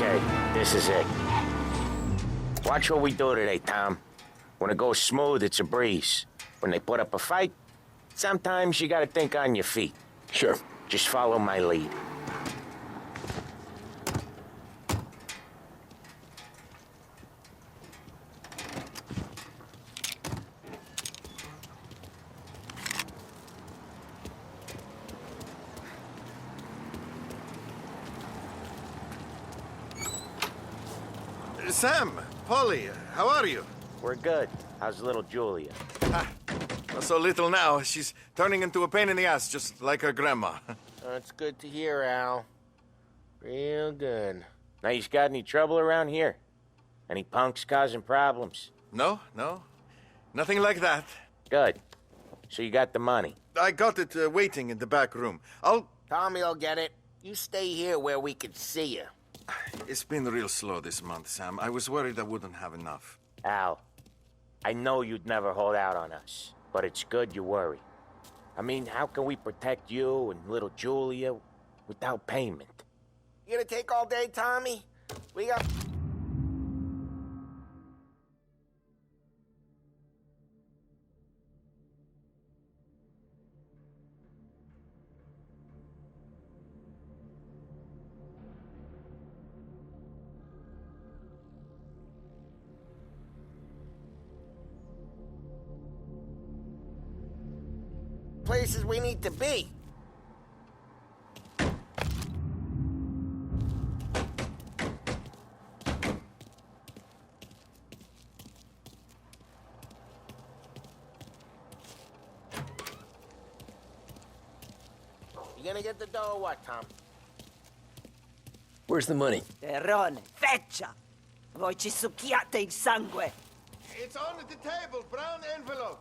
Okay, this is it. Watch what we do today, Tom. When it goes smooth, it's a breeze. When they put up a fight, sometimes you gotta think on your feet. Sure. Just follow my lead. Sam, Polly, how are you? We're good. How's little Julia? Not so little now. She's turning into a pain in the ass, just like her grandma. That's good to hear, Al. Real good. Now, you got any trouble around here? Any punks causing problems? No. Nothing like that. Good. So you got the money? I got it waiting in the back room. Tommy will get it. You stay here where we can see you. It's been real slow this month, Sam. I was worried I wouldn't have enough. Al, I know you'd never hold out on us, but it's good you worry. I mean, how can we protect you and little Julia without payment? You gonna take all day, Tommy? We got... places we need to be. You gonna get the dough or what, Tom? Where's the money? Terrone, feccia! Voi ci succhiate il sangue! It's on the table, brown envelope.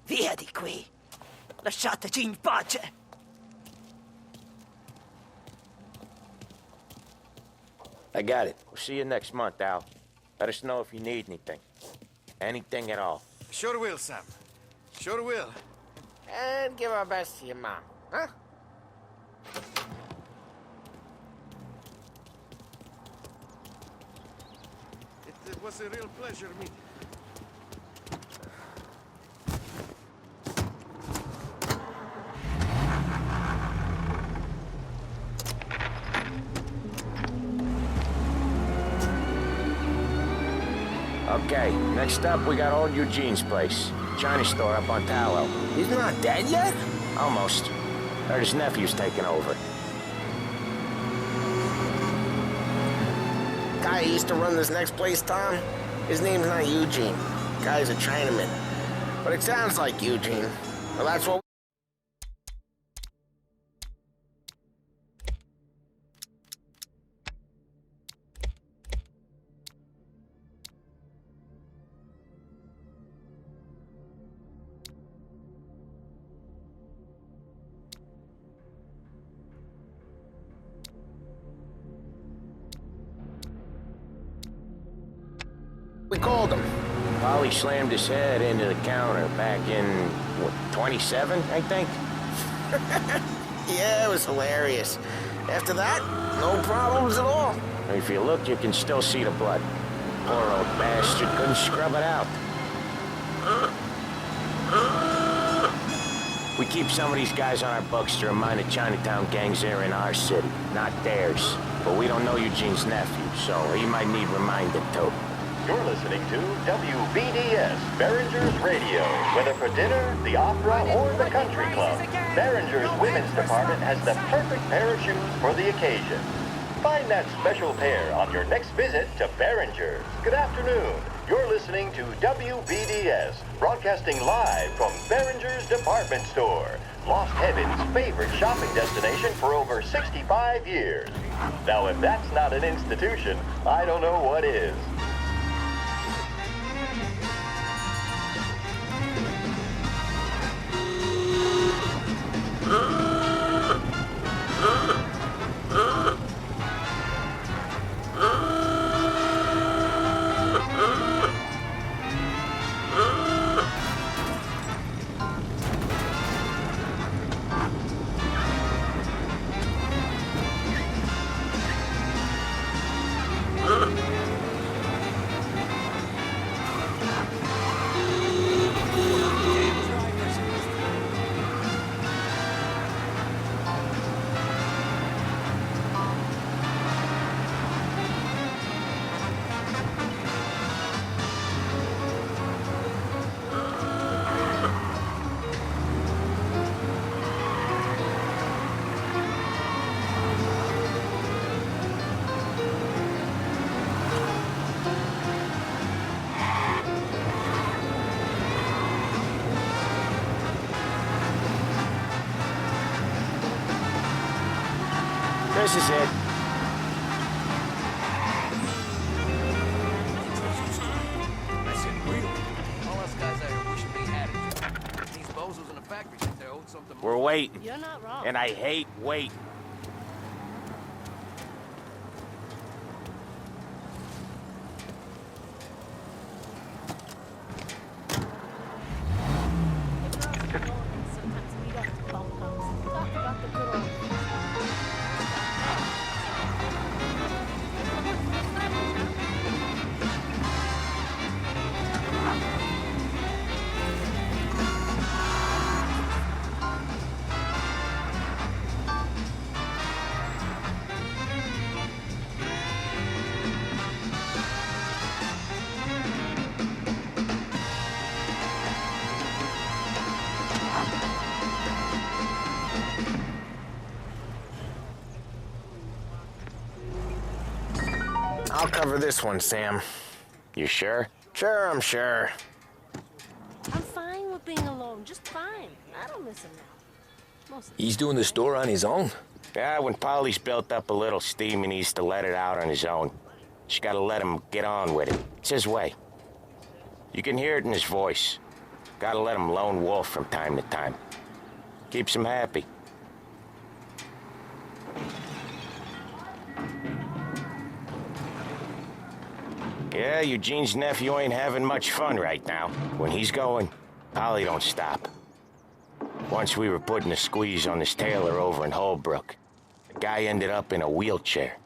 Via di qui! Lasciateci in pace! I got it. We'll see you next month, Al. Let us know if you need anything. Anything at all. Sure will, Sam. Sure will. And give our best to your mom, huh? It was a real pleasure meeting you. Okay, next up, we got old Eugene's place. China store up on Tallow. He's not dead yet? Almost. Heard his nephew's taking over. Guy who used to run this next place, Tom? His name's not Eugene. Guy's a Chinaman. But it sounds like Eugene. Well, that's what... we called him. Polly slammed his head into the counter back in, what, 27, I think? Yeah, it was hilarious. After that, no problems at all. If you look, you can still see the blood. Poor old bastard couldn't scrub it out. We keep some of these guys on our books to remind the Chinatown gangs they're in our city, not theirs. But we don't know Eugene's nephew, so he might need reminded too. You're listening to WBDS, Behringer's Radio. Whether for dinner, the opera, or the country club, Behringer's Women's Department has the perfect pair of shoes for the occasion. Find that special pair on your next visit to Behringer's. Good afternoon. You're listening to WBDS, broadcasting live from Behringer's Department Store, Lost Heaven's favorite shopping destination for over 65 years. Now, if that's not an institution, I don't know what is. This is it. That's it, real. All us guys out here wishing they had it. These bozos in the factory think they're owed something more. We're waiting. You're not wrong. And I hate waiting. Sometimes we don't bump ups. Talk about the good old I'll cover this one, Sam. You sure? Sure, I'm sure. I'm fine with being alone, just fine. I don't miss him now. Most of He's doing the store on his own? Yeah, when Polly's built up a little steam, he needs to let it out on his own. Just gotta let him get on with it. It's his way. You can hear it in his voice. Gotta let him lone wolf from time to time. Keeps him happy. Yeah, Eugene's nephew ain't having much fun right now. When he's going, Polly don't stop. Once we were putting a squeeze on this tailor over in Holbrook. The guy ended up in a wheelchair.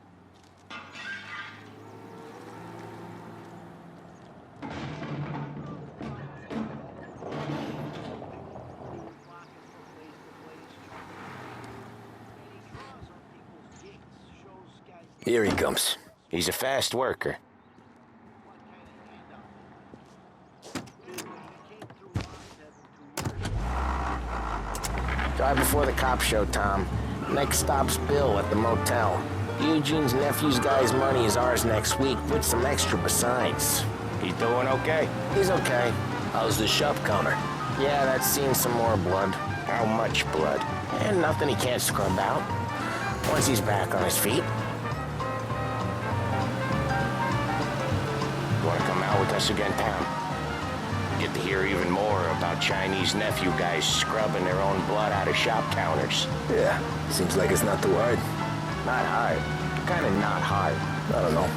Here he comes. He's a fast worker. Drive before the cops show, Tom. Next stop's Bill at the motel. Eugene's nephew's guy's money is ours next week, with some extra besides. He's doing okay? He's okay. How's the shop counter? Yeah, that's seen some more blood. How much blood? And nothing he can't scrub out. Once he's back on his feet. You wanna come out with us again, Tom? Get to hear even more about Chinese nephew guys scrubbing their own blood out of shop counters. Yeah, seems like it's not too hard. Not hard. Kinda not hard. I don't know.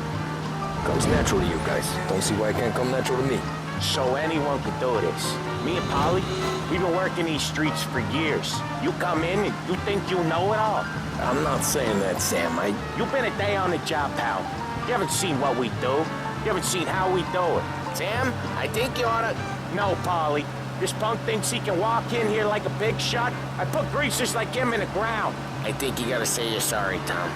Comes natural to you guys. Don't see why it can't come natural to me. So anyone could do this. Me and Polly, we've been working these streets for years. You come in and you think you know it all. I'm not saying that, Sam. You've been a day on the job, pal. You haven't seen what we do. You haven't seen how we do it. Sam, I think you oughta... No, Polly. This punk thinks he can walk in here like a big shot. I put greasers like him in the ground. I think you gotta say you're sorry, Tom.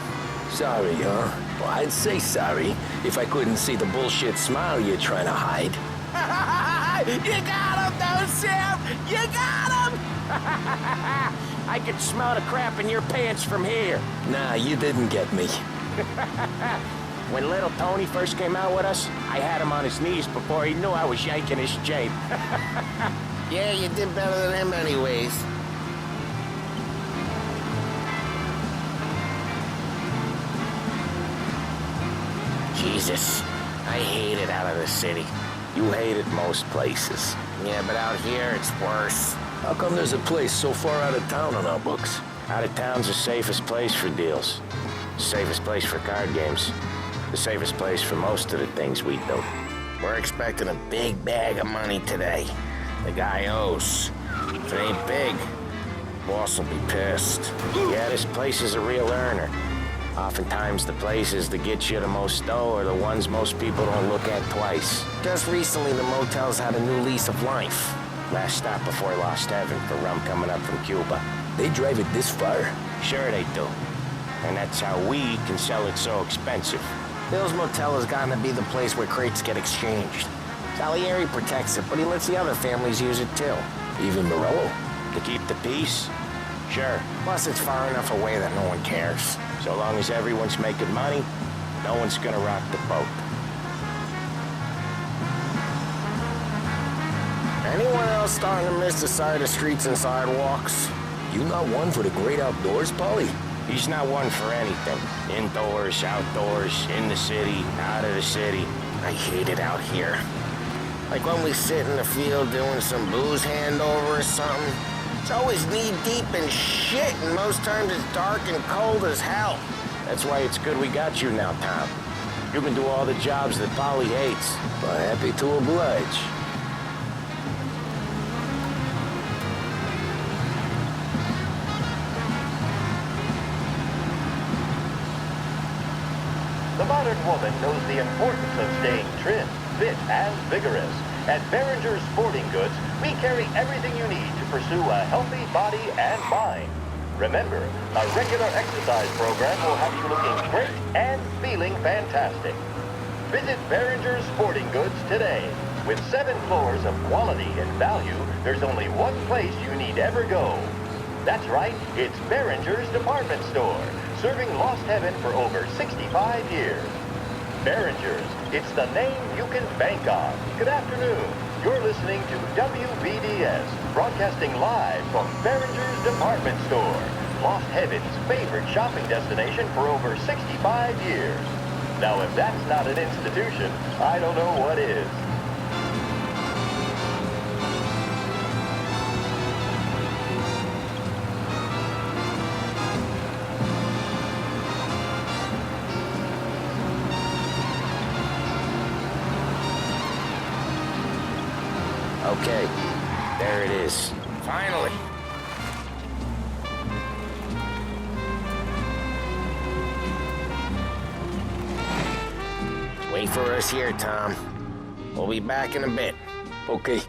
Sorry, huh? Well, I'd say sorry if I couldn't see the bullshit smile you're trying to hide. You got him, though, Sam! You got him! I could smell the crap in your pants from here. Nah, you didn't get me. When little Tony first came out with us, I had him on his knees before he knew I was yanking his chain. Yeah, you did better than him anyways. Jesus, I hate it out of the city. You hate it most places. Yeah, but out here, it's worse. How come there's a place so far out of town on our books? Out of town's the safest place for deals. The safest place for card games. The safest place for most of the things we do. We're expecting a big bag of money today. The guy owes. If it ain't big, boss will be pissed. Yeah, this place is a real earner. Oftentimes the places that get you the most dough are the ones most people don't look at twice. Just recently, the motel's had a new lease of life. Last stop before Lost Heaven for rum coming up from Cuba. They drive it this far? Sure they do. And that's how we can sell it so expensive. Bill's Motel has gotten to be the place where crates get exchanged. Salieri protects it, but he lets the other families use it too. Even Morello? To keep the peace? Sure. Plus, it's far enough away that no one cares. So long as everyone's making money, no one's gonna rock the boat. Anyone else starting to miss the side of streets and sidewalks? You not one for the great outdoors, Polly? He's not one for anything. Indoors, outdoors, in the city, out of the city. I hate it out here. Like when we sit in the field doing some booze handover or something. It's always knee-deep in shit, and most times it's dark and cold as hell. That's why it's good we got you now, Tom. You can do all the jobs that Polly hates. Well, happy to oblige. The modern woman knows the importance of staying trim, fit, and vigorous. At Behringer's Sporting Goods, we carry everything you need to pursue a healthy body and mind. Remember, a regular exercise program will have you looking great and feeling fantastic. Visit Behringer's Sporting Goods today. With 7 floors of quality and value, there's only one place you need ever go. That's right, it's Behringer's Department Store, serving Lost Heaven for over 65 years. Behringer's, it's the name you can bank on. Good afternoon. You're listening to WBDS, broadcasting live from Behringer's Department Store, Lost Heaven's favorite shopping destination for over 65 years. Now, if that's not an institution, I don't know what is. Okay, there it is. Finally. Wait for us here, Tom. We'll be back in a bit. Okay.